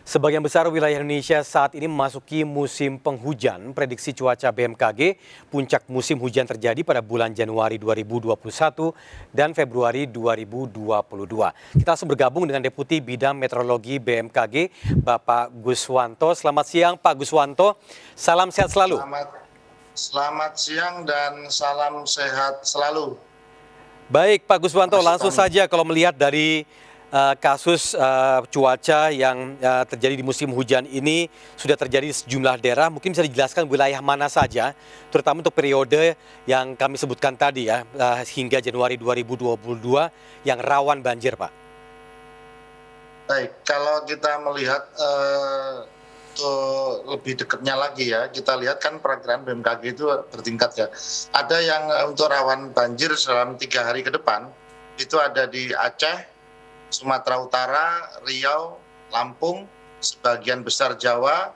Sebagian besar wilayah Indonesia saat ini memasuki musim penghujan. Prediksi cuaca BMKG, puncak musim hujan terjadi pada bulan Januari 2021 dan Februari 2022. Kita langsung bergabung dengan Deputi Bidang Meteorologi BMKG, Bapak Guswanto. Selamat siang Pak Guswanto, salam sehat selalu. Selamat siang dan salam sehat selalu. Baik Pak Guswanto, Mas langsung Tommy. saja kalau melihat dari kasus cuaca yang terjadi di musim hujan ini sudah terjadi di sejumlah daerah. Mungkin bisa dijelaskan wilayah mana saja, terutama untuk periode yang kami sebutkan tadi ya, hingga Januari 2022 yang rawan banjir, Pak. Baik, kalau kita melihat lebih dekatnya lagi ya, kita lihat kan perakiraan BMKG itu bertingkat ya. Ada yang untuk rawan banjir dalam 3 hari ke depan, itu ada di Aceh, Sumatera Utara, Riau, Lampung, sebagian besar Jawa,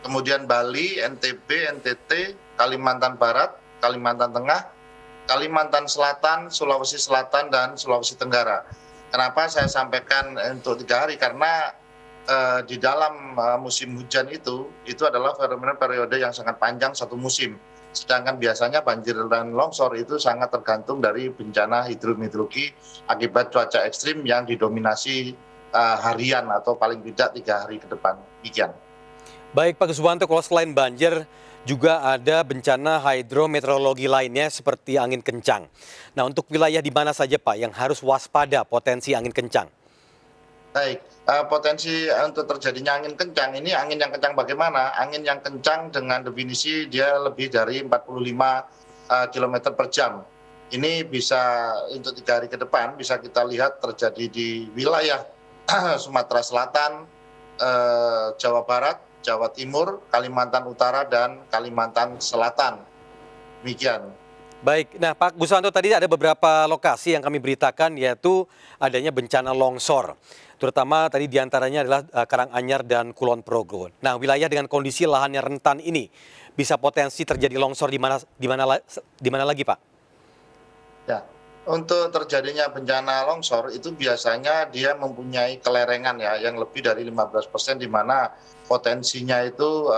kemudian Bali, NTB, NTT, Kalimantan Barat, Kalimantan Tengah, Kalimantan Selatan, Sulawesi Selatan, dan Sulawesi Tenggara. Kenapa saya sampaikan untuk 3 hari? Karena di dalam musim hujan itu adalah fenomena periode yang sangat panjang satu musim. Sedangkan biasanya banjir dan longsor itu sangat tergantung dari bencana hidrometeorologi akibat cuaca ekstrim yang didominasi harian atau paling tidak 3 hari ke depan. Demikian. Baik Pak Guswanto, kalau selain banjir juga ada bencana hidrometeorologi lainnya seperti angin kencang. Nah, untuk wilayah di mana saja Pak yang harus waspada potensi angin kencang? Baik, potensi untuk terjadinya angin kencang ini, angin yang kencang bagaimana? Angin yang kencang dengan definisi dia lebih dari 45 km per jam. Ini bisa untuk 3 hari ke depan bisa kita lihat terjadi di wilayah Sumatera Selatan, Jawa Barat, Jawa Timur, Kalimantan Utara, dan Kalimantan Selatan. Demikian. Baik, nah Pak Guswanto, tadi ada beberapa lokasi yang kami beritakan yaitu adanya bencana longsor. Terutama tadi diantaranya adalah Karanganyar dan Kulon Progo. Nah, wilayah dengan kondisi lahan yang rentan ini bisa potensi terjadi longsor di mana lagi Pak? Ya, untuk terjadinya bencana longsor itu biasanya dia mempunyai kelerengan ya yang lebih dari 15%, di mana potensinya itu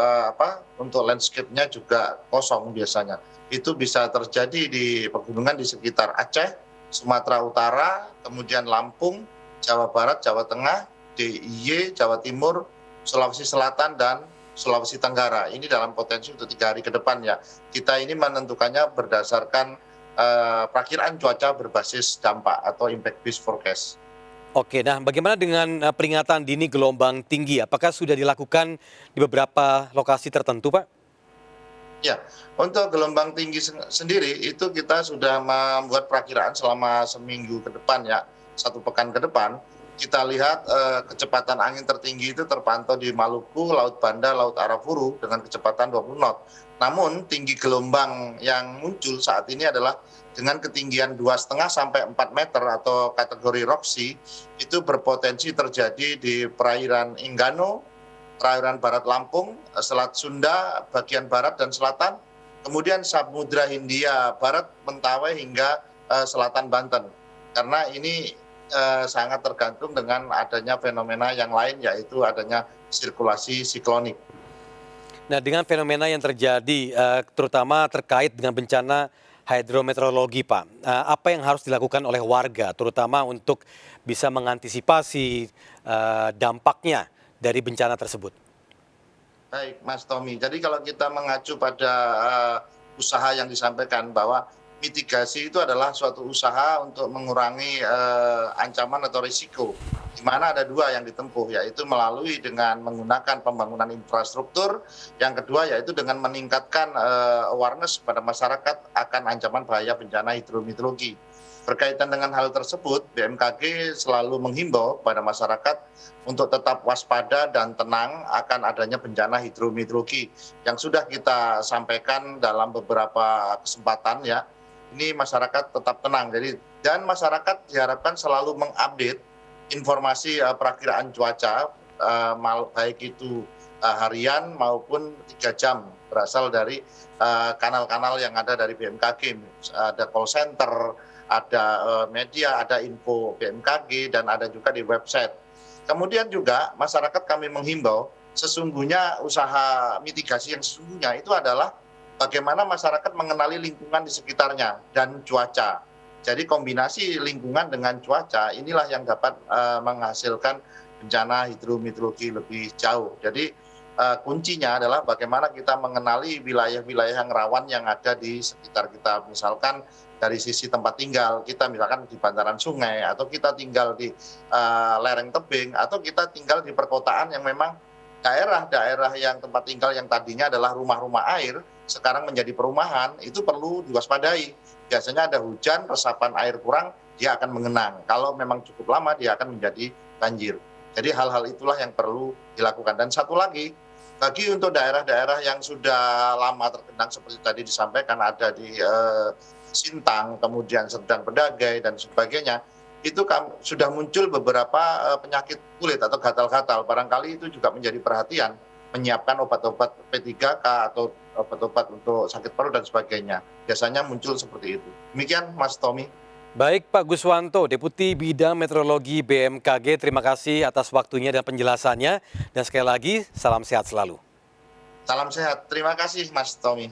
untuk landscape-nya juga kosong biasanya. Itu bisa terjadi di pegunungan di sekitar Aceh, Sumatera Utara, kemudian Lampung, Jawa Barat, Jawa Tengah, DIY, Jawa Timur, Sulawesi Selatan, dan Sulawesi Tenggara. Ini dalam potensi untuk 3 hari ke depan ya. Kita ini menentukannya berdasarkan perakiraan cuaca berbasis dampak atau impact based forecast. Oke, nah bagaimana dengan peringatan dini gelombang tinggi? Apakah sudah dilakukan di beberapa lokasi tertentu Pak? Ya, untuk gelombang tinggi sendiri itu kita sudah membuat perakiraan selama seminggu ke depan ya, 1 pekan ke depan. Kita lihat kecepatan angin tertinggi itu terpantau di Maluku, Laut Banda, Laut Arafuru dengan kecepatan 20 knot. Namun tinggi gelombang yang muncul saat ini adalah dengan ketinggian 2,5 sampai 4 meter atau kategori Roxy, itu berpotensi terjadi di perairan Enggano, perairan barat Lampung, Selat Sunda, bagian barat dan selatan, kemudian Samudra Hindia Barat, Mentawai hingga selatan Banten. Karena ini sangat tergantung dengan adanya fenomena yang lain, yaitu adanya sirkulasi siklonik. Nah, dengan fenomena yang terjadi, terutama terkait dengan bencana hidrometeorologi, Pak, apa yang harus dilakukan oleh warga, terutama untuk bisa mengantisipasi dampaknya dari bencana tersebut? Baik, Mas Tommy. Jadi kalau kita mengacu pada usaha yang disampaikan bahwa mitigasi itu adalah suatu usaha untuk mengurangi ancaman atau risiko, di mana ada 2 yang ditempuh, yaitu melalui dengan menggunakan pembangunan infrastruktur, yang kedua yaitu dengan meningkatkan awareness kepada masyarakat akan ancaman bahaya bencana hidrometeorologi. Berkaitan dengan hal tersebut, BMKG selalu menghimbau kepada masyarakat untuk tetap waspada dan tenang akan adanya bencana hidrometeorologi yang sudah kita sampaikan dalam beberapa kesempatan ya. Ini masyarakat tetap tenang. Jadi dan masyarakat diharapkan selalu mengupdate informasi perakiraan cuaca baik itu harian maupun 3 jam berasal dari kanal-kanal yang ada dari BMKG. Ada call center, ada media, ada info BMKG, dan ada juga di website. Kemudian juga masyarakat kami menghimbau, sesungguhnya usaha mitigasi yang sesungguhnya itu adalah bagaimana masyarakat mengenali lingkungan di sekitarnya dan cuaca. Jadi kombinasi lingkungan dengan cuaca inilah yang dapat menghasilkan bencana hidrometeorologi lebih jauh. Jadi kuncinya adalah bagaimana kita mengenali wilayah-wilayah yang rawan yang ada di sekitar kita. Misalkan dari sisi tempat tinggal, kita misalkan di bantaran sungai, atau kita tinggal di lereng tebing, atau kita tinggal di perkotaan yang memang daerah-daerah yang tempat tinggal yang tadinya adalah rumah-rumah air, sekarang menjadi perumahan, itu perlu diwaspadai. Biasanya ada hujan, resapan air kurang, dia akan mengenang. Kalau memang cukup lama, dia akan menjadi banjir. Jadi hal-hal itulah yang perlu dilakukan. Dan satu lagi, bagi untuk daerah-daerah yang sudah lama tergenang seperti tadi disampaikan ada di Sintang, kemudian Serdang Pedagai dan sebagainya, itu sudah muncul beberapa penyakit kulit atau gatal-gatal. Barangkali itu juga menjadi perhatian, menyiapkan obat-obat P3K atau obat-obat untuk sakit perut dan sebagainya. Biasanya muncul seperti itu. Demikian Mas Tommy. Baik Pak Guswanto, Deputi Bidang Meteorologi BMKG, terima kasih atas waktunya dan penjelasannya. Dan sekali lagi, salam sehat selalu. Salam sehat. Terima kasih Mas Tommy.